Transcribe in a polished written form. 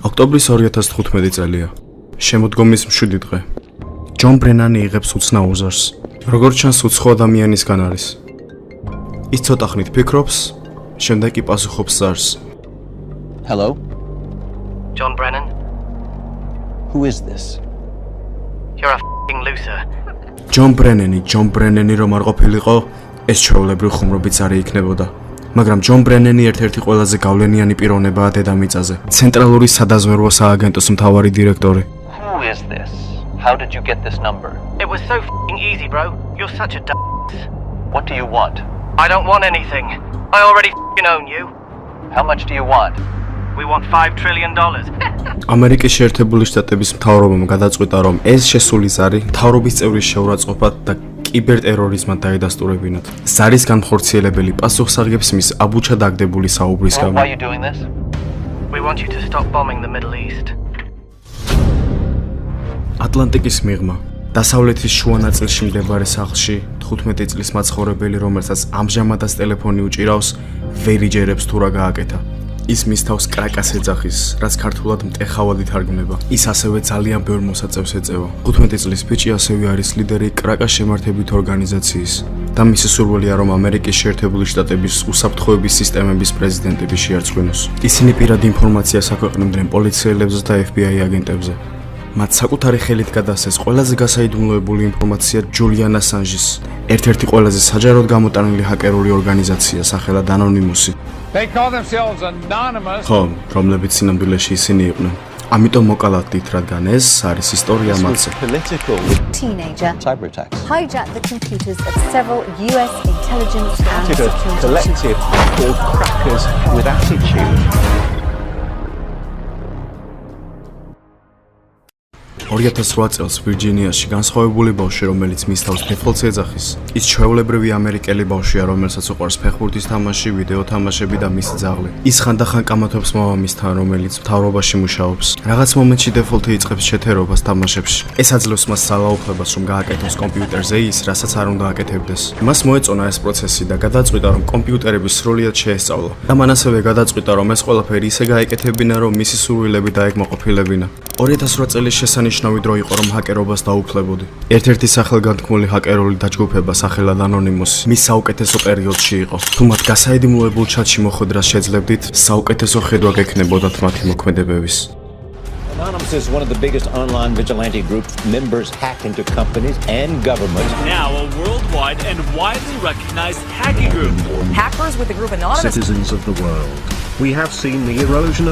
ოქტომბრის 2015 წელია. შემოდგომის 7 დღე. ჯონ ბრენანი იღებს უცნაურ უზარს. როგორც ჩანს, უცხო ადამიანისგან არის. ის ცოტა ხნით ფიქრობს, შემდეგ კი პასუხობს ზარს. Hello? John Brennan? Who is this? You're a f***ing loser. ჯონ ბრენენი რომ არ ყოფილიყო, ეს ჩვეულებრივ ხუმრობიც არ იქნებოდა. მაგრამ ჯონ ბრენენი ერთ-ერთი ყველაზე გავლენიანი პიროვნებაა დედამიწაზე. ცენტრალური სადაზვერვო სააგენტოს მთავარი დირექტორი. Who is this? How did you get this number? It was so f***ing easy, bro. You're such a d***. What do you want? I don't want anything. I already f***ing own you. How much do you want? We want $5 trillion. ამერიკის შეერთებული შტატების მთავრობამ გადაწყვიტა, რომ ეს შესული ზარი მთავრობის წევრის შეურაცხყოფად და კიბერტერორიზმად დაედასტურებინათ. ზარის განხორციელებელი პასუხსაღებს მის აბუჩა დაგდებული საუბრის Why გამო. are you doing this? We want you to stop bombing the Middle East. ატლანტიკის მიღმა. დასავლეთის შუა ნაწილში მდებარე სახლში 15 წლის მაცხოვრებელი, რომელსაც ამჟამადაც ტელეფონი უჭირავს, ვერ იჯერებს თუ რა გააკეთა. ის მის თავს კრაკას ეძახის, რაც ქართულად მტეხავად ითარგმნება. ის ასევე ძალიან ბევრ მოსაწევს ეწევა. 15 წლის ბიჭი ასევე არის ლიდერი კრაკას შემართებით ორგანიზაციის და მისი სურვილია, რომ ამერიკის შეერთებული შტატების უსაფრთხოების სისტემების პრეზიდენტები შეარწყვინოს. ისინი პირად ინფორმაციას აქვეყნებდნენ პოლიციელებზე და FBI აგენტებზე. მათ საკუთარი ხელით გადასცეს ყველაზე გასაიდუმლოებული ინფორმაცია ჯულიან ასანჟის, ერთ-ერთი ყველაზე საჯაროდ გამოტანილი ჰაკერული ორგანიზაცია სახელად ანონიმუსი. They call themselves anonymous. ხო, რომლებიც სინამდვილეში ისინი იყვნენ. ამიტომ მოკალათდით, რადგან ეს არის ისტორია მათზე. Political Teenager cyber attacks. hijacked the computers of several US intelligence and Started a security collective called Crackers with Attitude. 2008 წელს ვირჯინიაში განსხვავებული ბავშვი, რომელიც მის თავს ფეხბოლს ეძახის. ის ჩვეულებრივი ამერიკელი ბავშვია, რომელსაც უყვარს ფეხბურთის თამაში, ვიდეო თამაშები და მისი ძაღლი. ის ხანდახან კამათობს მამამისთან, რომელიც მთავრობაში მუშაობს. რაღაც მომენტში დეფოლტი იწყებს შეთერობას თამაშებში. ეს აძლევს მას ძალაუფლებას, რომ გააკეთოს კომპიუტერზე ის, რასაც არ უნდა აკეთებდეს. მას მოეწონა ეს პროცესი და გადაწყვიტა, რომ კომპიუტერები სრულად შეესწავლა. და მან ასევე გადაწყვიტა, რომ ეს ყველაფერი ისე გაეკეთებინა, რომ მისი სურვილები დაეკმაყოფილებინა. 2008 წლის შესანიშნავი დრო იყო, რომ ჰაკერობას დაუფლებოდი. ერთ-ერთი სახელგანთქმული ჰაკერული დაჯგუფება სახელად ანონიმუსი მის საუკეთესო პერიოდში იყო. თუ მათ გასაიდუმლოებულ ჩატში მოხვედრას შეძლებდით, საუკეთესო ხედვა გექნებოდათ მათი მოქმედებების. Anonymous is one of the biggest online vigilante groups. Members hack into companies and governments. Now a worldwide and widely recognized hacking group. Hackers with the group Anonymous. Citizens of the world, we have seen the erosion of